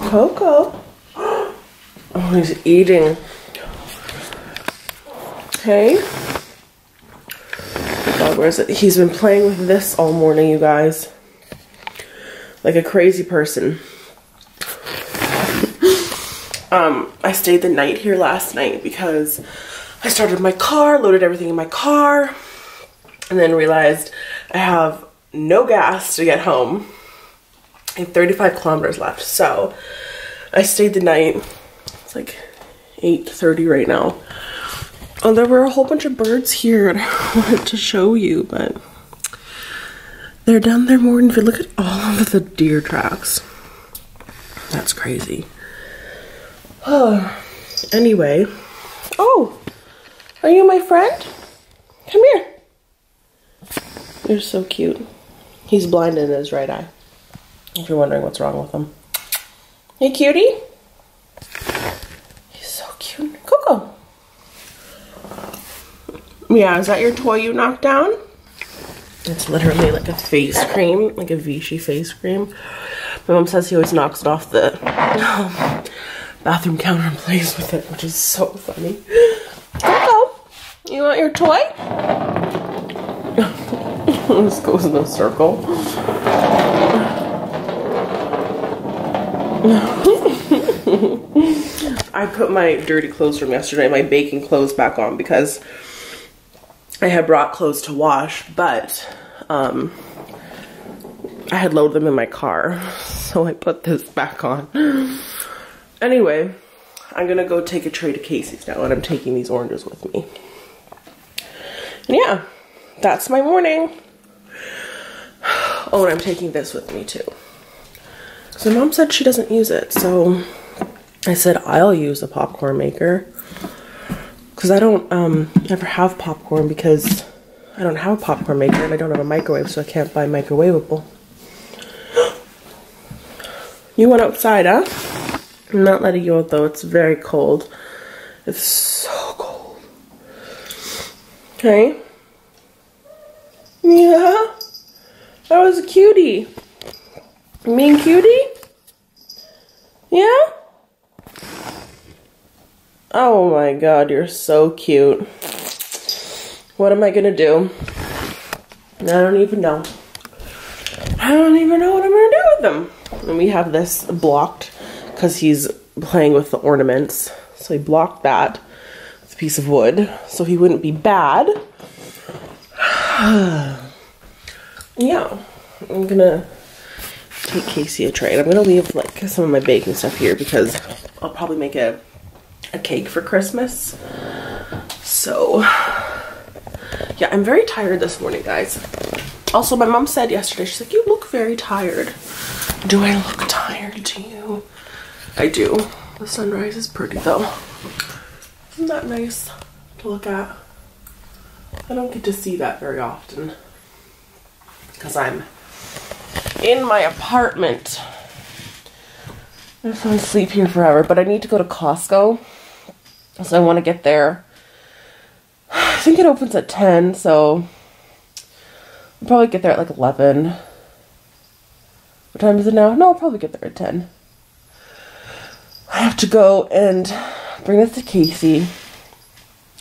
Coco. Oh, he's eating. Okay. God, where is it? He's been playing with this all morning, you guys. Like a crazy person. I stayed the night here last night because I started my car, loaded everything in my car, and then realized I have no gas to get home. I have 35 kilometers left, so I stayed the night. It's like 8:30 right now. Oh, there were a whole bunch of birds here and I wanted to show you, but they're down there more than if you look at all of the deer tracks. That's crazy. Oh, anyway. Oh, are you my friend? Come here. You're so cute. He's blind in his right eye, if you're wondering what's wrong with him. Hey, cutie. He's so cute. Coco. Yeah, is that your toy you knocked down? It's literally like a face cream, like a Vichy face cream. My mom says he always knocks it off the bathroom counter and plays with it, which is so funny. Coco, you want your toy? This goes in a circle. I put my dirty clothes from yesterday, my baking clothes, back on because I had brought clothes to wash, but I had loaded them in my car, so I put this back on. Anyway, I'm gonna go take a tray to Casey's now, and I'm taking these oranges with me. And yeah, that's my morning. Oh, and I'm taking this with me too. So mom said she doesn't use it, so I said I'll use the popcorn maker. Because I don't ever have popcorn because I don't have a popcorn maker and I don't have a microwave, so I can't buy microwavable. You went outside, huh? I'm not letting you out though, it's very cold. It's so cold. Okay. Yeah. That was a cutie. You mean cutie? Yeah? Oh my god, you're so cute. What am I gonna do? I don't even know. I don't even know what I'm gonna do with them. And we have this blocked because he's playing with the ornaments. So he blocked that with a piece of wood so he wouldn't be bad. Yeah, I'm gonna take Casey a tray. And I'm gonna leave like some of my baking stuff here because I'll probably make a cake for Christmas. So yeah, I'm very tired this morning, guys. Also, my mom said yesterday, she's like, you look very tired. Do I look tired to you? I do. The sunrise is pretty though. Isn't that nice to look at? I don't get to see that very often because I'm in my apartment. I just want to sleep here forever, but I need to go to Costco. So I want to get there. I think it opens at 10, so I'll probably get there at like 11. What time is it now? No, I'll probably get there at 10. I have to go and bring this to Casey.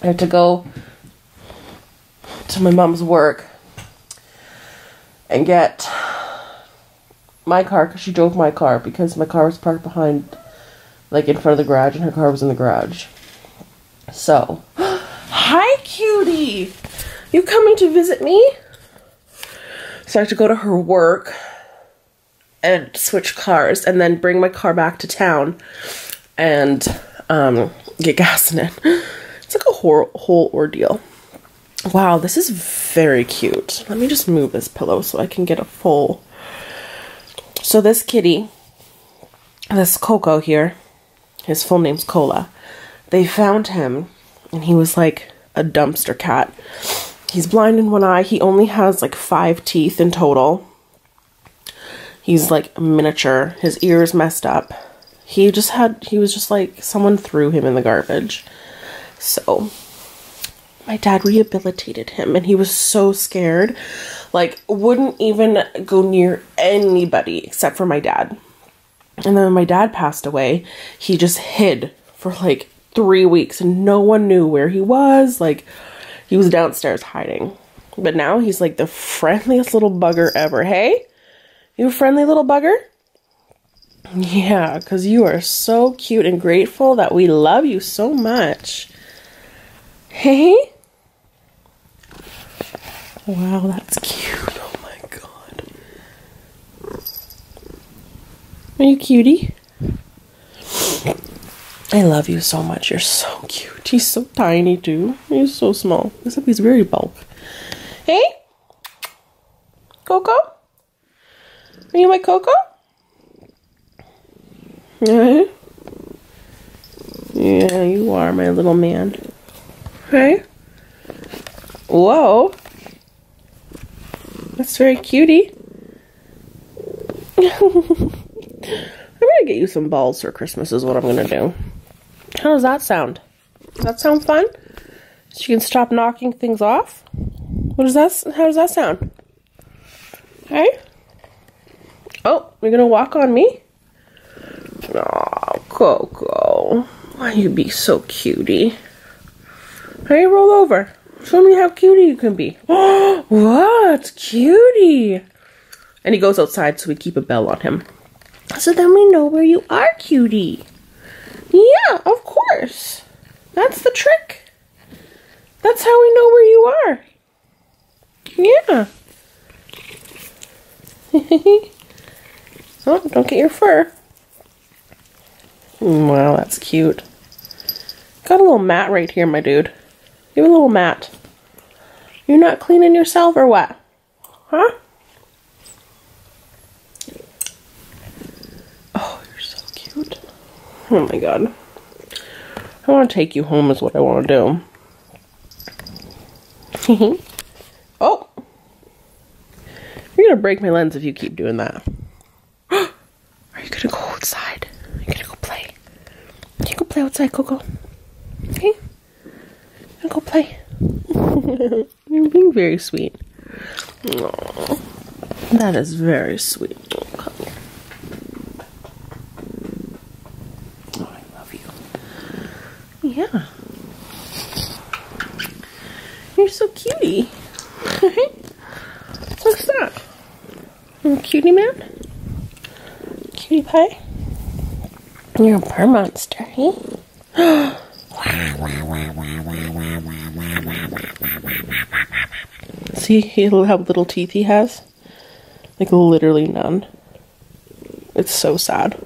I have to go to my mom's work and get my car, because she drove my car, because my car was parked behind, like in front of the garage, and her car was in the garage. So, hi cutie! You coming to visit me? So I have to go to her work and switch cars, and then bring my car back to town and get gas in it. It's like a whole ordeal. Wow, this is very cute. Let me just move this pillow so I can get a full. So this kitty, this Coco here, his full name's Cola. They found him and he was like a dumpster cat. He's blind in one eye. He only has like 5 teeth in total. He's like miniature. His ears messed up. He was just like someone threw him in the garbage. So my dad rehabilitated him and he was so scared. Like wouldn't even go near anybody except for my dad. And then when my dad passed away, he just hid for like 3 weeks and no one knew where he was. Like, he was downstairs hiding. But now he's like the friendliest little bugger ever. Hey? You a friendly little bugger? Yeah, because you are so cute and grateful that we love you so much. Hey? Wow, that's cute. Oh my god. Are you cutie? I love you so much. You're so cute. He's so tiny too. He's so small. Except he's very bulk. Hey? Coco? Are you my Coco? Yeah. Yeah, you are my little man. Hey? Whoa. That's very cutie. I'm gonna get you some balls for Christmas is what I'm gonna do. How does that sound? Does that sound fun? So you can stop knocking things off? What is that? How does that sound? Hey? Oh, you're gonna walk on me? Oh, Coco. Why you be so cutie? Hey, roll over. Show me how cutie you can be. Oh, what? Cutie. And he goes outside so we keep a bell on him. So then we know where you are, cutie. Yeah, of course. That's the trick. That's how we know where you are. Yeah. Oh, don't get your fur. Wow, that's cute. Got a little mat right here, my dude. Give a little mat. You're not cleaning yourself or what? Huh? Oh, you're so cute. Oh my god. I want to take you home is what I want to do. Oh! You're gonna break my lens if you keep doing that. Are you gonna go outside? Are you gonna go play? Can you go play outside, Coco? Okay? You go play. You're being very sweet. Aww. That is very sweet. Oh, come here. Oh, I love you. Yeah. You're so cutie. What's that? Little cutie man? Cutie pie? You're a purr monster, hey? See how little teeth he has? Like literally none. It's so sad.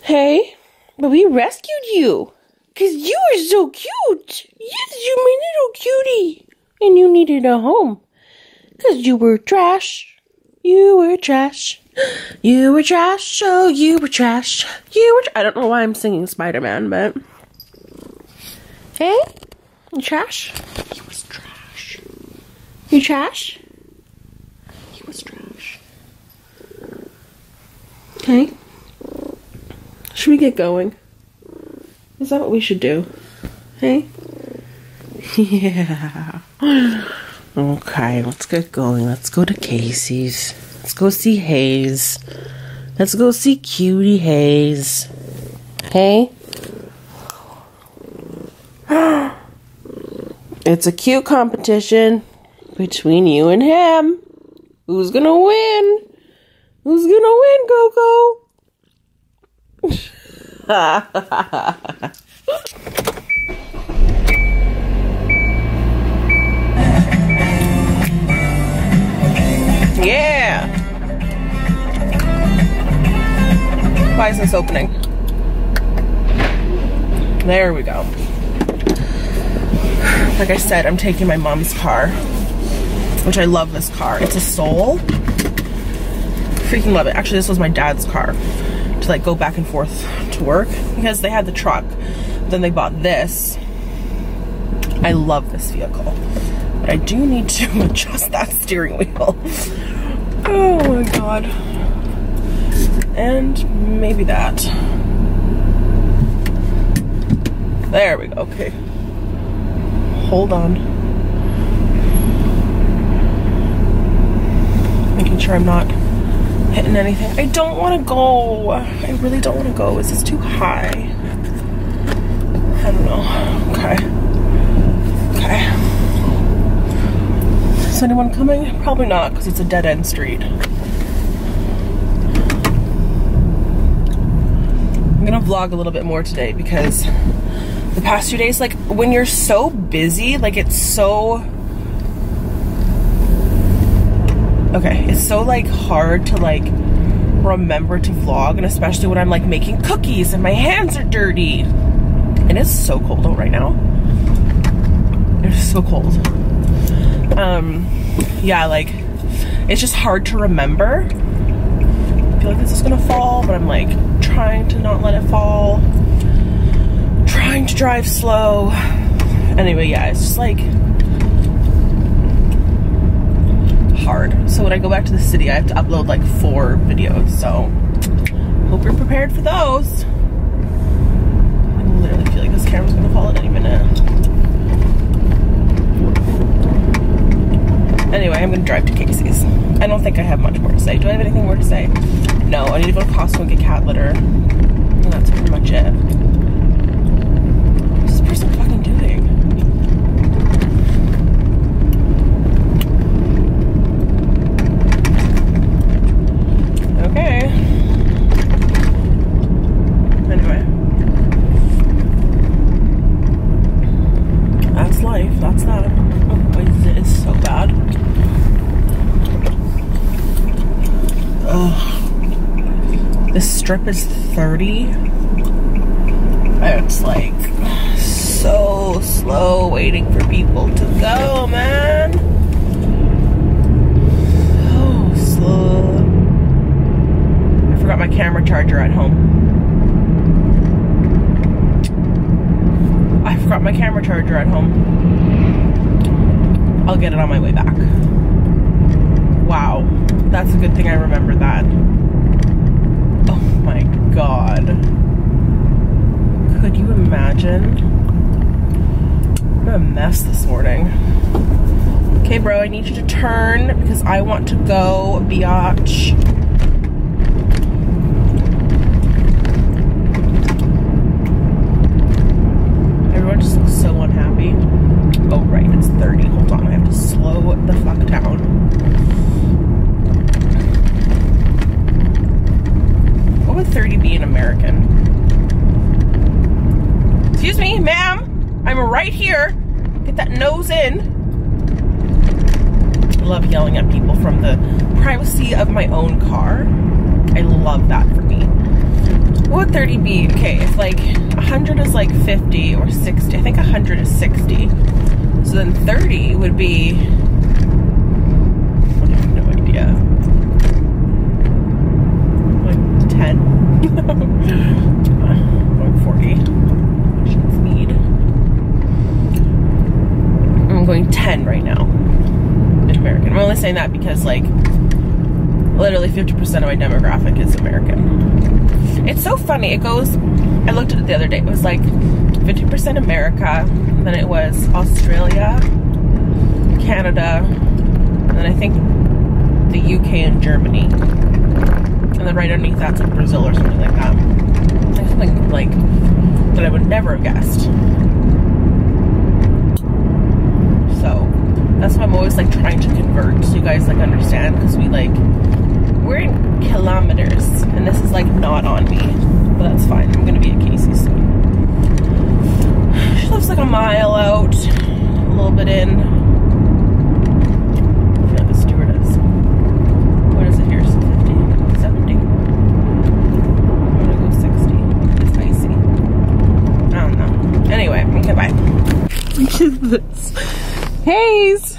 Hey, but we rescued you. Because you were so cute. Yes, you're my little cutie. And you needed a home. Because you were trash. You were trash. You were trash. Oh, you were trash. You were I don't know why I'm singing Spider-Man, but... Hey? You trash? He was trash. You trash? He was trash. Okay. Should we get going? Is that what we should do? Hey? Yeah. Okay, let's get going. Let's go to Casey's. Let's go see Hayes. Let's go see Cutie Hayes. Hey? It's a cute competition between you and him. Who's gonna win? Who's gonna win, Coco? Yeah! Why is this opening? There we go. Like I said, I'm taking my mom's car, which I love this car. It's a Soul. Freaking love it. Actually, this was my dad's car to like go back and forth to work because they had the truck. Then they bought this. I love this vehicle, but I do need to adjust that steering wheel. Oh my god. And maybe that. There we go. Okay. Hold on. Making sure I'm not hitting anything. I don't want to go. I really don't want to go. Is this too high? I don't know. Okay. Okay. Is anyone coming? Probably not, because it's a dead-end street. I'm gonna vlog a little bit more today because the past few days, like, when you're so busy, like, it's so... Okay, it's so, like, hard to, like, remember to vlog, and especially when I'm, like, making cookies and my hands are dirty. And it's so cold out right now. It's so cold. Yeah, like, it's just hard to remember. I feel like this is gonna fall, but I'm, like, trying to not let it fall. Trying to drive slow. Anyway, yeah, it's just, like, hard. So when I go back to the city, I have to upload like 4 videos, so hope you're prepared for those. I literally feel like this camera's gonna fall at any minute. Anyway, I'm gonna drive to Casey's. I don't think I have much more to say. Do I have anything more to say? No, I need to go to Costco and get cat litter. And that's pretty much it. What's this person fucking doing? Okay. Anyway. That's life. That's that. Oh, it is so bad. Ugh. This strip is 30. It's like so slow waiting for people to go, man. So slow. I forgot my camera charger at home. I forgot my camera charger at home. I'll get it on my way back. Wow. That's a good thing I remembered that. Oh my god. Could you imagine? What a mess this morning. Okay, bro, I need you to turn because I want to go, biatch. Everyone just looks so unhappy. Oh, right, it's 30. Hold on, I have to slow the fuck down. What would 30 be in American? Excuse me, ma'am. I'm right here. Get that nose in. I love yelling at people from the privacy of my own car. I love that for me. What would 30 be? Okay, if like 100 is like 50 or 60. I think 100 is 60. So then 30 would be... I have no idea. Like 10? Like 40. Shit's need. I'm going 10 right now in American. I'm only saying that because like literally 50% of my demographic is American. It's so funny. It goes, I looked at it the other day. It was like 50% America, then it was Australia, Canada, and then I think the UK and Germany. And then right underneath that's like Brazil or something like that. Like something like that I would never have guessed. So that's why I'm always like trying to convert so you guys like understand, because we're in kilometers and this is like not on me, but that's fine. I'm gonna be at Casey's soon. She lives like a mile out, a little bit in. I feel like a stewardess. What is it here? 50? 70? I'm gonna go 60. It's icy. I don't know. Anyway, okay, bye. Look at this. Haze!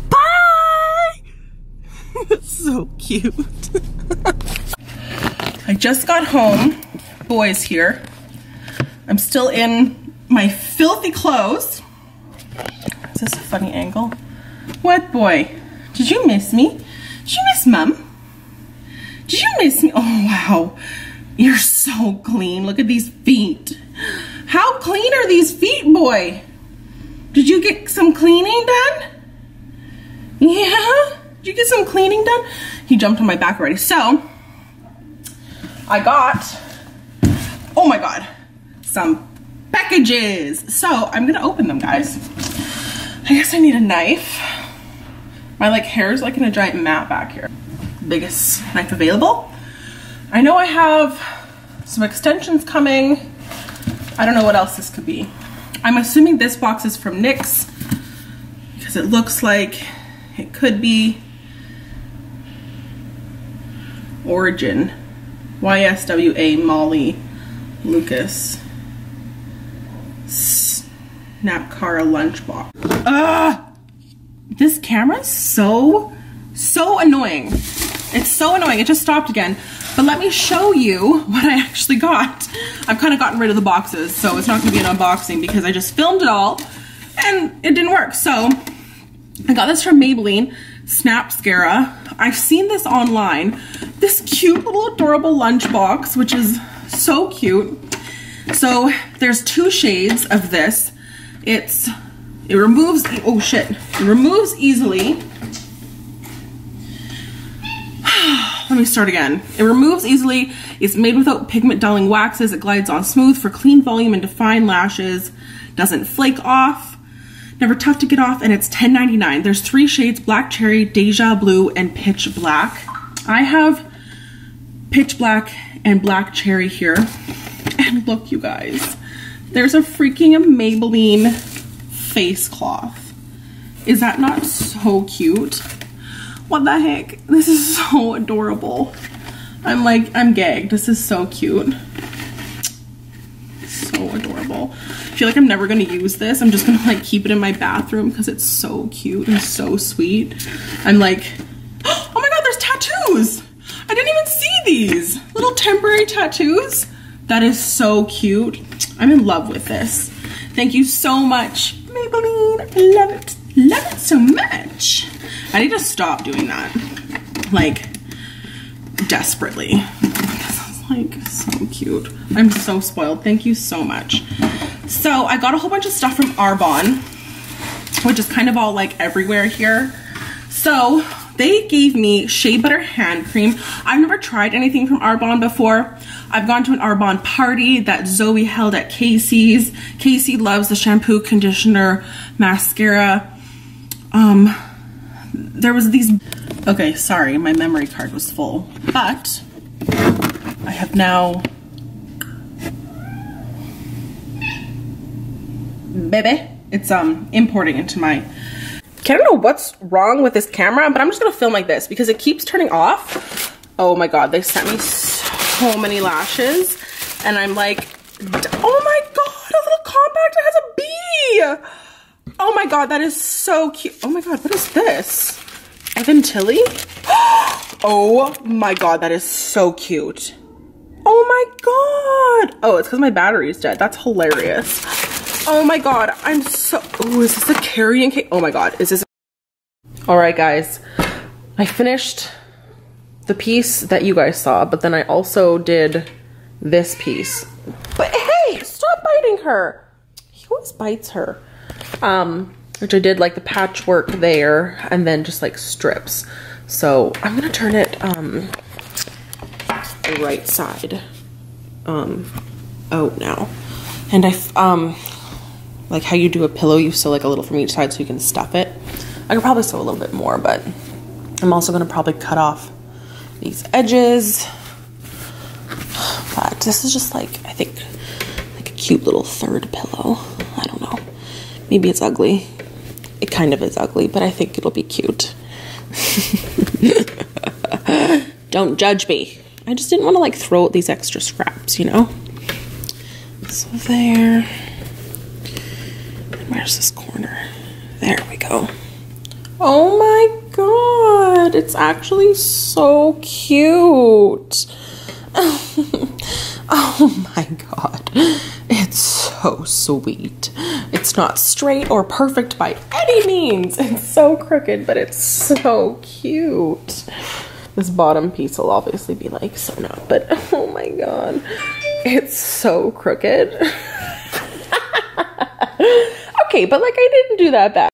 Bye! That's so cute. I just got home. Boys here. I'm still in my filthy clothes. Is this a funny angle? What, boy? Did you miss me? Did you miss Mom? Did you miss me? Oh, wow. You're so clean. Look at these feet. How clean are these feet, boy? Did you get some cleaning done? Yeah? Did you get some cleaning done? He jumped on my back already. So I got, oh my God, some packages. So I'm gonna open them, guys. I guess I need a knife. My like hair's like in a giant mat back here. Biggest knife available. I know I have some extensions coming. I don't know what else this could be. I'm assuming this box is from NYX because it looks like it could be Origin. YSWA Molly Lucas Snapcara lunchbox. This camera's so annoying. It's so annoying. It just stopped again. But let me show you what I actually got. I've kind of gotten rid of the boxes, so it's not gonna be an unboxing because I just filmed it all and it didn't work. So I got this from Maybelline Snapcara. I've seen this online. This cute little adorable lunchbox, which is so cute. So there's 2 shades of this. It removes, oh shit, it removes easily. Let me start again. It removes easily. It's made without pigment dulling waxes. It glides on smooth for clean volume and defined lashes. Doesn't flake off. Never tough to get off, and it's $10.99. There's 3 shades: Black Cherry, Deja Blue, and Pitch Black. I have Pitch Black and Black Cherry here. And look, you guys, there's a freaking Maybelline face cloth. Is that not so cute? What the heck? This is so adorable. I'm gagged. This is so cute. So adorable. I feel like I'm never gonna use this. I'm just gonna like keep it in my bathroom because it's so cute and so sweet. I'm like, oh my God, there's tattoos. I didn't even see these little temporary tattoos. That is so cute. I'm in love with this. Thank you so much, Maybelline. Love it. Love it so much. I need to stop doing that, like, desperately. This is like so cute. I'm so spoiled. Thank you so much. So I got a whole bunch of stuff from Arbonne, which is kind of all like everywhere here. So they gave me shea butter hand cream. I've never tried anything from Arbonne before. I've gone to an Arbonne party that Zoe held at Casey's. Casey loves the shampoo, conditioner, mascara. There was these, okay, sorry, my memory card was full, but I have now, baby, it's importing into my, I don't know what's wrong with this camera, but I'm just gonna film like this because it keeps turning off. Oh my God, they sent me so many lashes and I'm like, oh my God, a little compact, it has a bee. Oh my God, that is so cute. Oh my God, what is this? Evan Tilly? Oh my God, that is so cute. Oh my God. Oh, it's because my battery is dead. That's hilarious. Oh my God, I'm so, oh, is this a carrying case? Oh my God, is this? All right, guys, I finished the piece that you guys saw, but then I also did this piece. But hey, stop biting her. He always bites her. Which I did like the patchwork there and then just like strips. So I'm gonna turn it the right side out now. And like how you do a pillow, you sew like a little from each side so you can stuff it. I could probably sew a little bit more, but I'm also gonna probably cut off these edges. But this is just like, I think, like a cute little third pillow. I don't know. Maybe it's ugly. It kind of is ugly, but I think it'll be cute. Don't judge me. I just didn't want to like throw out these extra scraps, you know? So there. And where's this corner? There we go. Oh my God. It's actually so cute. Oh my God. It's so sweet. It's not straight or perfect by any means. It's so crooked, but it's so cute. This bottom piece will obviously be like sewn up, but oh my God. It's so crooked. Okay, but like I didn't do that bad.